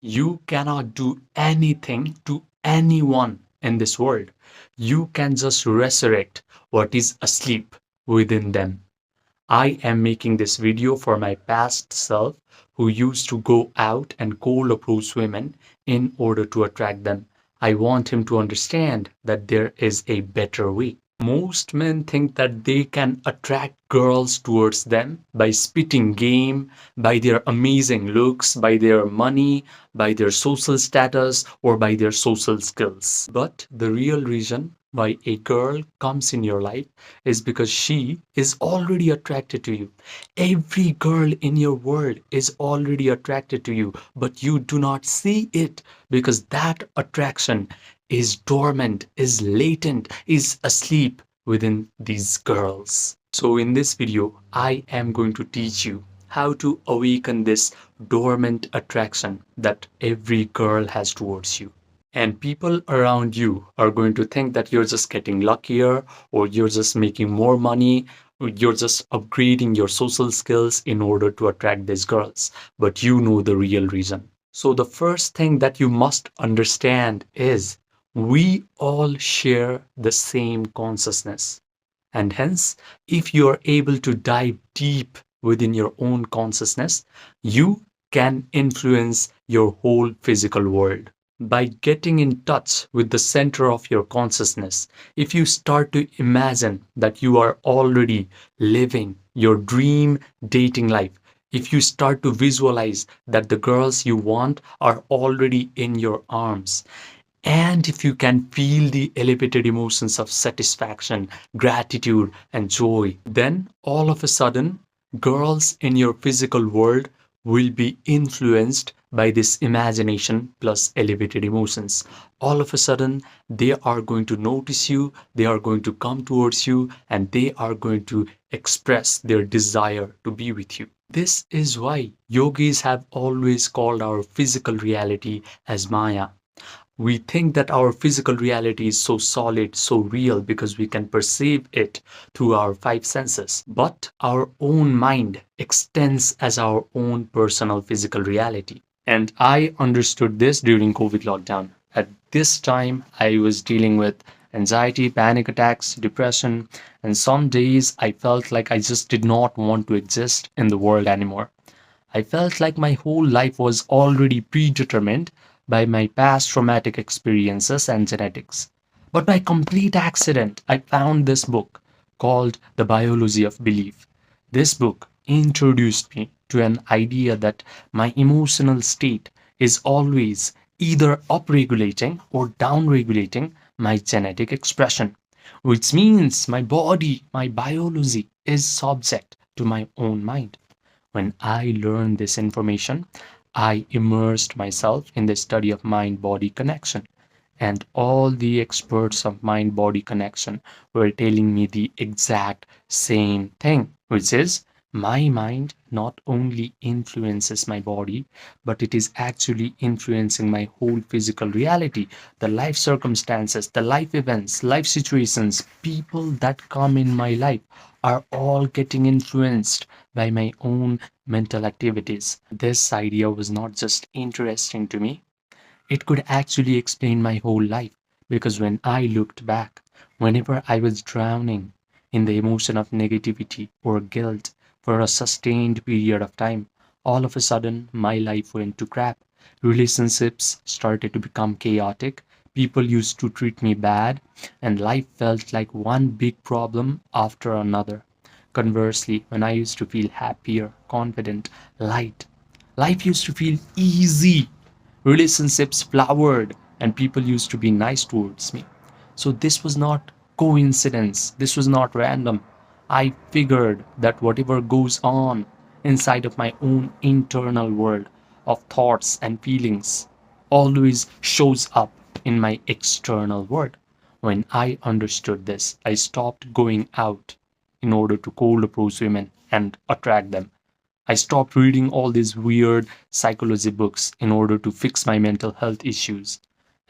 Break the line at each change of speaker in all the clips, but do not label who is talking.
You cannot do anything to anyone in this world. You can just resurrect what is asleep within them. I am making this video for my past self who used to go out and cold approach women in order to attract them. I want him to understand that there is a better way. Most men think that they can attract girls towards them by spitting game, by their amazing looks, by their money, by their social status, or by their social skills. But the real reason why a girl comes in your life is because she is already attracted to you. Every girl in your world is already attracted to you, but you do not see it because that attraction is dormant, is latent, is asleep within these girls. So in this video, I am going to teach you how to awaken this dormant attraction that every girl has towards you. And people around you are going to think that you're just getting luckier or you're just making more money or you're just upgrading your social skills in order to attract these girls. But you know the real reason. So the first thing that you must understand is we all share the same consciousness. And hence, if you are able to dive deep within your own consciousness, you can influence your whole physical world. By getting in touch with the center of your consciousness, if you start to imagine that you are already living your dream dating life, if you start to visualize that the girls you want are already in your arms, and if you can feel the elevated emotions of satisfaction, gratitude, and joy, then all of a sudden, girls in your physical world will be influenced by this imagination plus elevated emotions. All of a sudden, they are going to notice you, they are going to come towards you, and they are going to express their desire to be with you. This is why yogis have always called our physical reality as Maya. We think that our physical reality is so solid, so real because we can perceive it through our five senses. But our own mind extends as our own personal physical reality. And I understood this during COVID lockdown. At this time, I was dealing with anxiety, panic attacks, depression, and some days I felt like I just did not want to exist in the world anymore. I felt like my whole life was already predetermined by my past traumatic experiences and genetics. But by complete accident, I found this book called The Biology of Belief. This book introduced me to an idea that my emotional state is always either upregulating or downregulating my genetic expression, which means my body, my biology is subject to my own mind. When I learned this information, I immersed myself in the study of mind body connection. And all the experts of mind body connection were telling me the exact same thing, which is my mind not only influences my body, but it is actually influencing my whole physical reality, the life circumstances, the life events, life situations, people that come in my life are all getting influenced by my own mental activities. This idea was not just interesting to me, it could actually explain my whole life because when I looked back, whenever I was drowning in the emotion of negativity or guilt for a sustained period of time, all of a sudden my life went to crap. Relationships started to become chaotic. People used to treat me bad, and life felt like one big problem after another. Conversely, when I used to feel happier, confident, light, life used to feel easy. Relationships flowered and people used to be nice towards me. So this was not coincidence. This was not random. I figured that whatever goes on inside of my own internal world of thoughts and feelings always shows up in my external world. When I understood this, I stopped going out in order to cold approach women and attract them. I stopped reading all these weird psychology books in order to fix my mental health issues.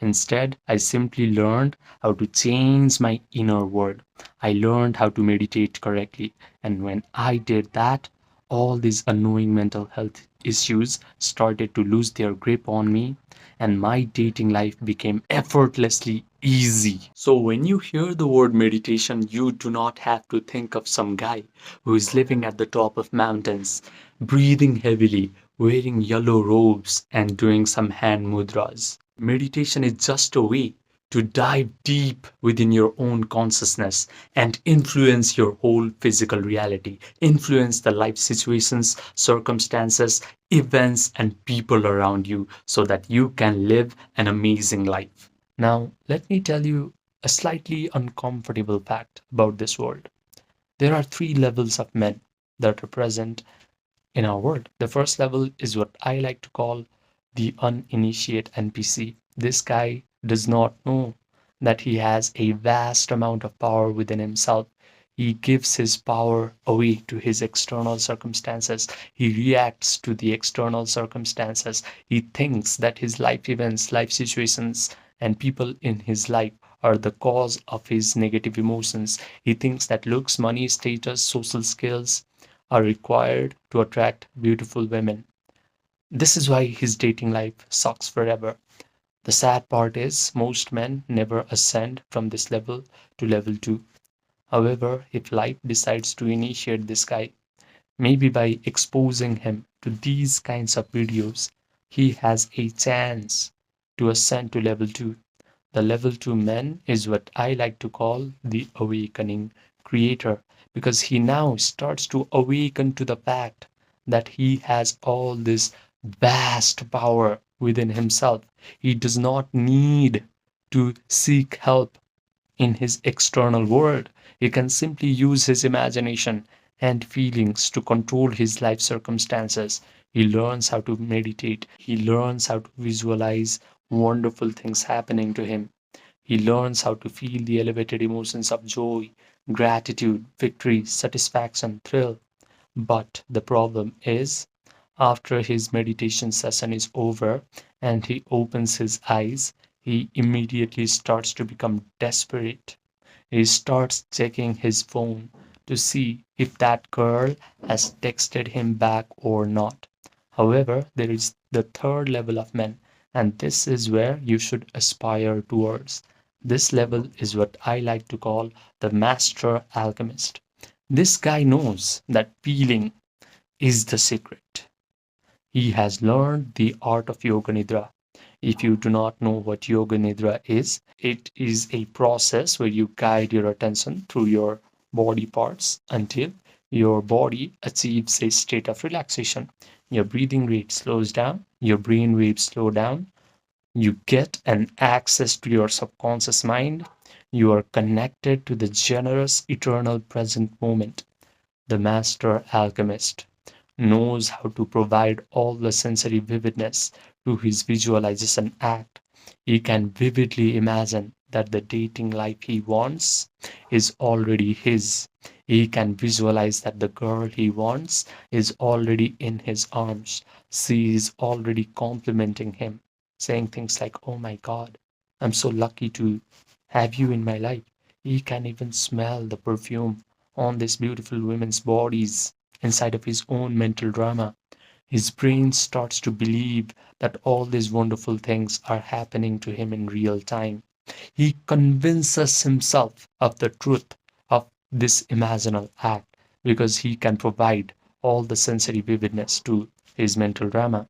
Instead, I simply learned how to change my inner world. I learned how to meditate correctly. And when I did that, all these annoying mental health issues started to lose their grip on me, and my dating life became effortlessly easy. So, when you hear the word meditation, you do not have to think of some guy who is living at the top of mountains, breathing heavily, wearing yellow robes, and doing some hand mudras. Meditation is just a way to dive deep within your own consciousness and influence your whole physical reality, influence the life situations, circumstances, events, and people around you so that you can live an amazing life. Now, let me tell you a slightly uncomfortable fact about this world. There are three levels of men that are present in our world. The first level is what I like to call the uninitiate NPC. This guy does not know that he has a vast amount of power within himself. He gives his power away to his external circumstances. He reacts to the external circumstances. He thinks that his life events, life situations, and people in his life are the cause of his negative emotions. He thinks that looks, money, status, social skills are required to attract beautiful women. This is why his dating life sucks forever. The sad part is most men never ascend from this level to level 2. However, if life decides to initiate this guy, maybe by exposing him to these kinds of videos, he has a chance to ascend to level 2. The level 2 man is what I like to call the awakening creator, because he now starts to awaken to the fact that he has all this vast power within himself. He does not need to seek help in his external world. He can simply use his imagination and feelings to control his life circumstances. He learns how to meditate. He learns how to visualize wonderful things happening to him. He learns how to feel the elevated emotions of joy, gratitude, victory, satisfaction, thrill. But the problem is, after his meditation session is over and he opens his eyes, he immediately starts to become desperate. He starts checking his phone to see if that girl has texted him back or not. However, there is the third level of men, and this is where you should aspire towards. This level is what I like to call the master alchemist. This guy knows that feeling is the secret. He has learned the art of Yoga Nidra. If you do not know what Yoga Nidra is, it is a process where you guide your attention through your body parts until your body achieves a state of relaxation. Your breathing rate slows down, your brain waves slow down, you get an access to your subconscious mind, you are connected to the generous, eternal present moment. The master alchemist knows how to provide all the sensory vividness to his visualization act. He can vividly imagine that the dating life he wants is already his. He can visualize that the girl he wants is already in his arms. She is already complimenting him, saying things like, "Oh my God, I'm so lucky to have you in my life." He can even smell the perfume on these beautiful women's bodies inside of his own mental drama. His brain starts to believe that all these wonderful things are happening to him in real time. He convinces himself of the truth of this imaginal act because he can provide all the sensory vividness to his mental drama.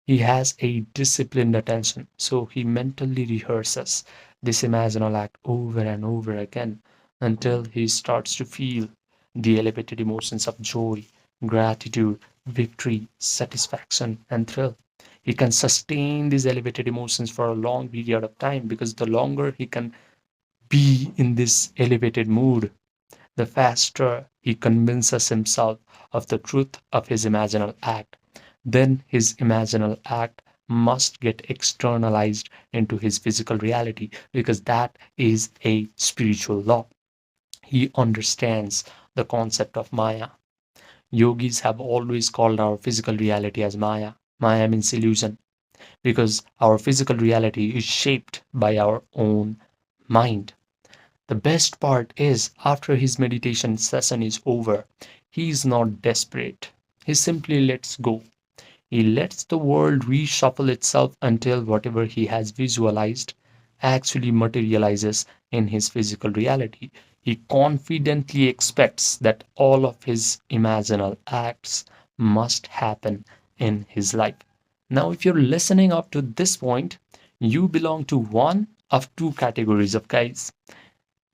He has a disciplined attention, so he mentally rehearses this imaginal act over and over again until he starts to feel the elevated emotions of joy, gratitude, victory, satisfaction, and thrill. He can sustain these elevated emotions for a long period of time because the longer he can be in this elevated mood, the faster he convinces himself of the truth of his imaginal act. Then his imaginal act must get externalized into his physical reality because that is a spiritual law. He understands the concept of Maya. Yogis have always called our physical reality as Maya. Maya means illusion because our physical reality is shaped by our own mind. The best part is, after his meditation session is over, he is not desperate. He simply lets go. He lets the world reshuffle itself until whatever he has visualized actually materializes in his physical reality. He confidently expects that all of his imaginal acts must happen in his life. Now, if you're listening up to this point, you belong to one of two categories of guys.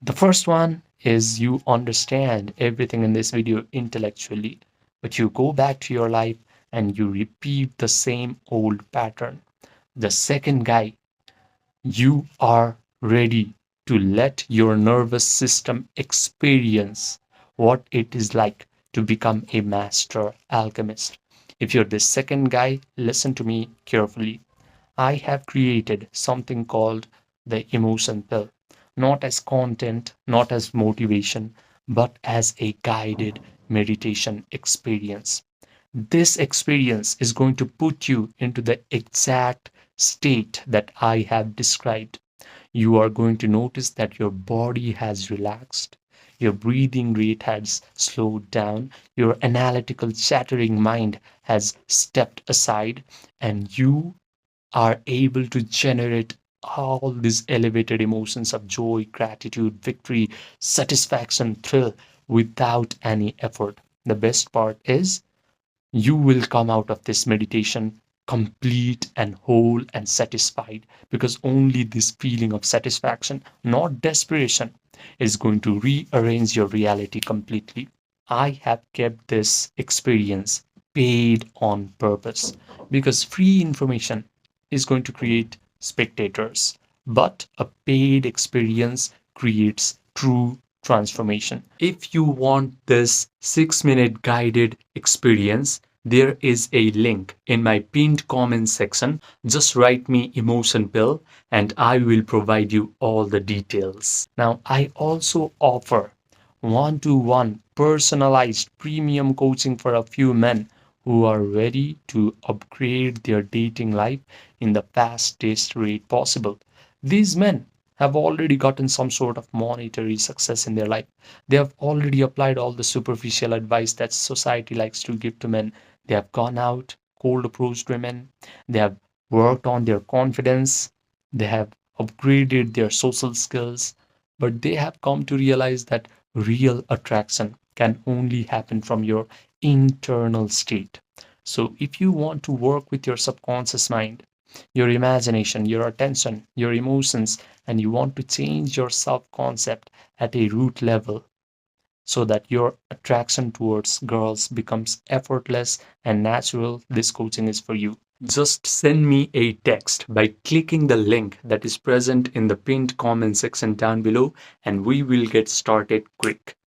The first one is you understand everything in this video intellectually, but you go back to your life and you repeat the same old pattern. The second guy, you are ready to let your nervous system experience what it is like to become a master alchemist. If you're the second guy, listen to me carefully. I have created something called the emotion pill, not as content, not as motivation, but as a guided meditation experience. This experience is going to put you into the exact state that I have described. You are going to notice that your body has relaxed, your breathing rate has slowed down, your analytical, chattering mind has stepped aside, and you are able to generate all these elevated emotions of joy, gratitude, victory, satisfaction, thrill without any effort. The best part is you will come out of this meditation complete and whole and satisfied, because only this feeling of satisfaction, not desperation, is going to rearrange your reality completely. I have kept this experience paid on purpose because free information is going to create spectators, but a paid experience creates true transformation. If you want this 6-minute guided experience, there is a link in my pinned comment section. Just write me emotion pill and I will provide you all the details. Now, I also offer one-to-one personalized premium coaching for a few men who are ready to upgrade their dating life in the fastest rate possible. These men have already gotten some sort of monetary success in their life. They have already applied all the superficial advice that society likes to give to men. They have gone out, cold approached women. They have worked on their confidence. They have upgraded their social skills. But they have come to realize that real attraction can only happen from your internal state. So, if you want to work with your subconscious mind, your imagination, your attention, your emotions, and you want to change your self concept at a root level so that your attraction towards girls becomes effortless and natural, this coaching is for you. Just send me a text by clicking the link that is present in the pinned comment section down below, and we will get started quick.